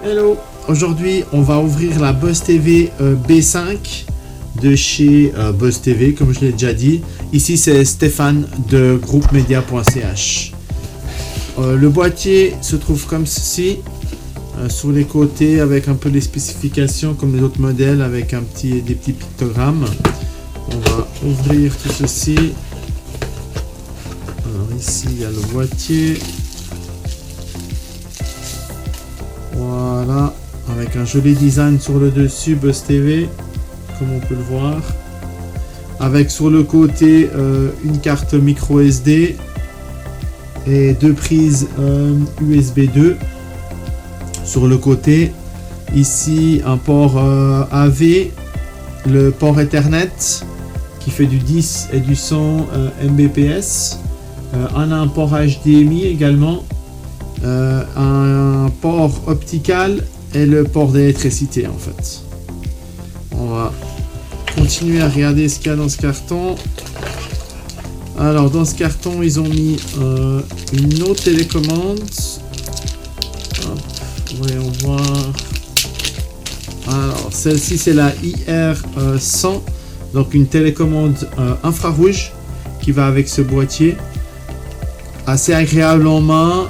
Hello, aujourd'hui on va ouvrir la Buzz TV B5 de chez Buzz TV, comme je l'ai déjà dit. Ici c'est Stéphane de groupemedia.ch. Le boîtier se trouve comme ceci, sur les côtés avec un peu les spécifications comme les autres modèles, avec des petits pictogrammes. On va ouvrir tout ceci. Alors ici il y a le boîtier. Voilà, avec un joli design sur le dessus, Buzz TV, comme on peut le voir. Avec sur le côté une carte micro SD et deux prises USB 2 sur le côté. Ici un port AV, le port Ethernet qui fait du 10 et du 100 Mbps. On a un port HDMI également. Un port optical et le port d'électricité en fait. On va continuer à regarder ce qu'il y a dans ce carton. Alors dans ce carton ils ont mis une autre télécommande. Hop, voyons voir. Alors celle-ci c'est la IR100, donc une télécommande infrarouge qui va avec ce boîtier. Assez agréable en main,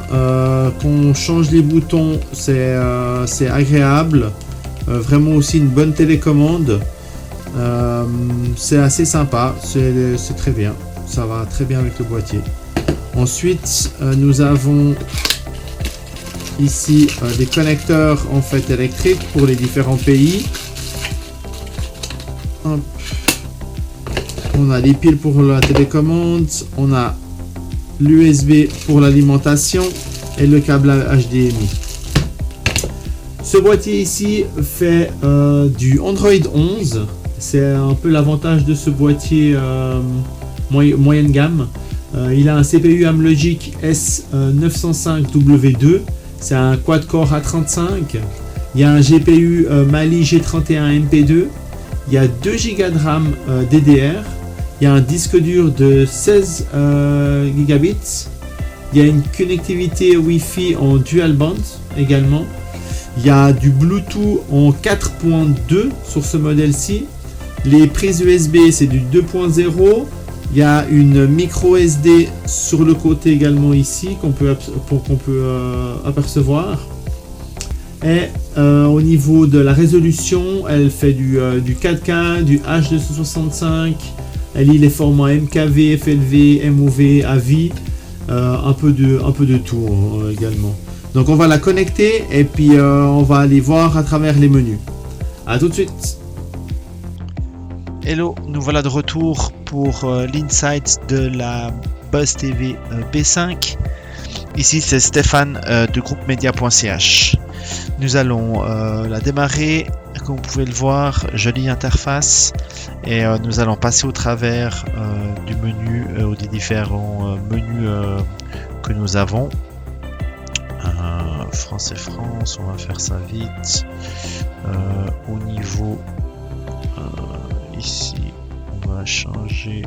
qu'on change les boutons, c'est agréable. Vraiment aussi une bonne télécommande. C'est assez sympa, c'est très bien. Ça va très bien avec le boîtier. Ensuite, nous avons ici des connecteurs en fait électriques pour les différents pays. Hop. On a les piles pour la télécommande. On a l'USB pour l'alimentation et le câble HDMI. Ce boîtier ici fait du Android 11. C'est un peu l'avantage de ce boîtier moyenne gamme. Il a un CPU Amlogic S905W2. C'est un quad-core A35. Il y a un GPU Mali G31 MP2. Il y a 2 Go de RAM DDR. Il y a un disque dur de 16 gigabits. Il y a une connectivité Wi-Fi en dual band également. Il y a du Bluetooth en 4.2 sur ce modèle-ci. Les prises USB c'est du 2.0. Il y a une micro SD sur le côté également ici qu'on peut apercevoir. Et au niveau de la résolution, elle fait du 4K, du H265. Elle lit les formats MKV, FLV, MOV, AVI, un peu de tout également. Donc on va la connecter et puis on va aller voir à travers les menus. A tout de suite. Hello, nous voilà de retour pour l'insight de la Buzz TV B5. Ici c'est Stéphane de groupemedia.ch. Nous allons la démarrer. Comme vous pouvez le voir, jolie interface, et nous allons passer au travers du menu ou des différents menus que nous avons. France et France, on va faire ça vite. Au niveau ici, on va va changer.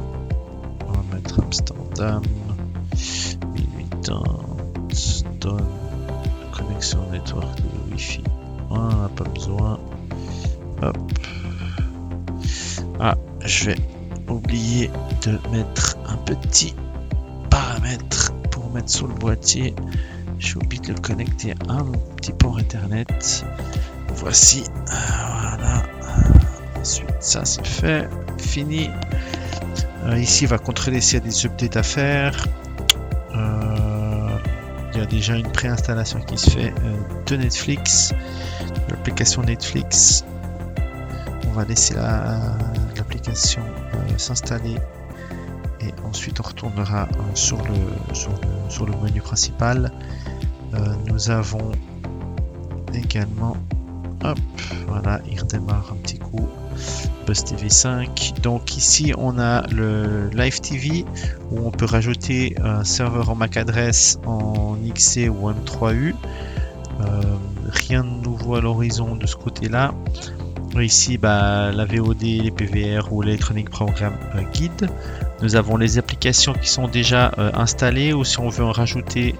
On va mettre Amsterdam 1080 donne connexion network de Wi-Fi. On n'a pas besoin. Hop. Ah, je vais oublier de mettre un petit paramètre pour mettre sur le boîtier. J'ai oublié de le connecter à mon petit port internet. Voici. Voilà. Ensuite, ça c'est fait. Fini. Ici, il va contrôler s'il y a des updates à faire. Il y a déjà une préinstallation qui se fait de Netflix, de l'application Netflix. On va laisser l'application s'installer et ensuite on retournera sur le menu principal. Nous avons également, hop, voilà, il redémarre un petit coup. Buzz TV 5. Donc ici on a le Live TV où on peut rajouter un serveur en MAC adresse en XC ou M3U. Rien de nouveau à l'horizon de ce côté-là. Ici la VOD, les PVR ou l'Electronic Program Guide. Nous avons les applications qui sont déjà installées ou si on veut en rajouter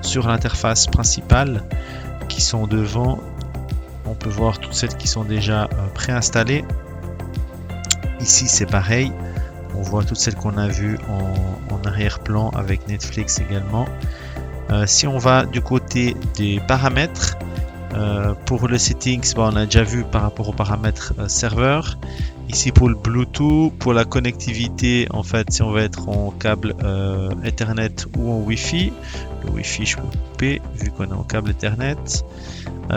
sur l'interface principale qui sont devant. On peut voir toutes celles qui sont déjà préinstallées. Ici c'est pareil, on voit toutes celles qu'on a vues en arrière-plan avec Netflix également. Si on va du côté des paramètres, pour le settings, on a déjà vu par rapport aux paramètres serveur. Ici pour le Bluetooth, pour la connectivité, en fait si on va être en câble Ethernet ou en Wi-Fi. Le Wi-Fi je peux couper vu qu'on est en câble Ethernet.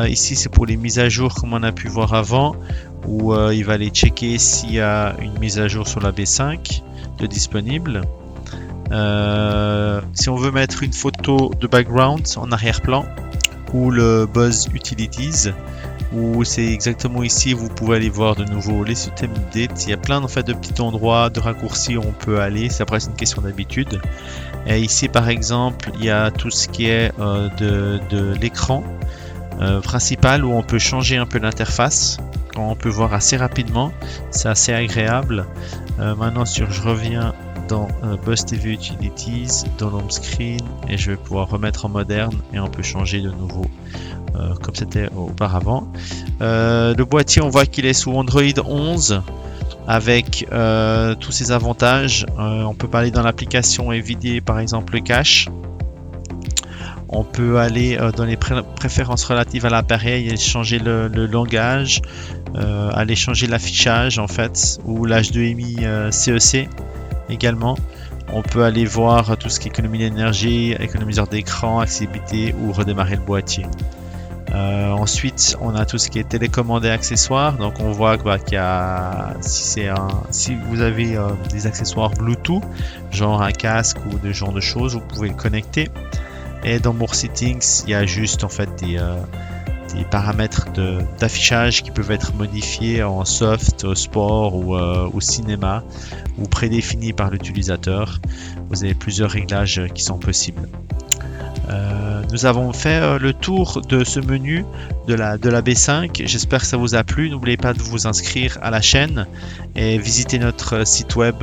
Ici c'est pour les mises à jour comme on a pu voir avant, où il va aller checker s'il y a une mise à jour sur la B5 de disponible. Si on veut mettre une photo de background en arrière-plan, ou le Buzz Utilities, où c'est exactement ici, vous pouvez aller voir de nouveau les systèmes updates. Il y a plein en fait de petits endroits de raccourcis où on peut aller, c'est après une question d'habitude. Et ici par exemple il y a tout ce qui est de l'écran principal où on peut changer un peu l'interface. On peut voir assez rapidement, c'est assez agréable. Maintenant je reviens dans Buzz TV Utilities, dans l'home screen et je vais pouvoir remettre en moderne et on peut changer de nouveau comme c'était auparavant. Le boîtier on voit qu'il est sous Android 11 avec tous ses avantages. On peut parler dans l'application et vider par exemple le cache. On peut aller dans les préférences relatives à l'appareil et changer le langage, aller changer l'affichage en fait, ou l'H2MI CEC également. On peut aller voir tout ce qui est économie d'énergie, économiseur d'écran, accessibilité ou redémarrer le boîtier. Ensuite, on a tout ce qui est télécommandé accessoires. Donc, on voit qu'il y a, si vous avez des accessoires Bluetooth, genre un casque ou de genre de choses, vous pouvez le connecter. Et dans More Settings, il y a juste en fait des paramètres d'affichage qui peuvent être modifiés en soft, sport ou cinéma ou prédéfinis par l'utilisateur. Vous avez plusieurs réglages qui sont possibles. Nous avons fait le tour de ce menu de la B5. J'espère que ça vous a plu. N'oubliez pas de vous inscrire à la chaîne et visiter notre site web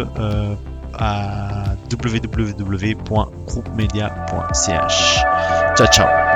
à www.groupemedia.ch. Ciao ciao.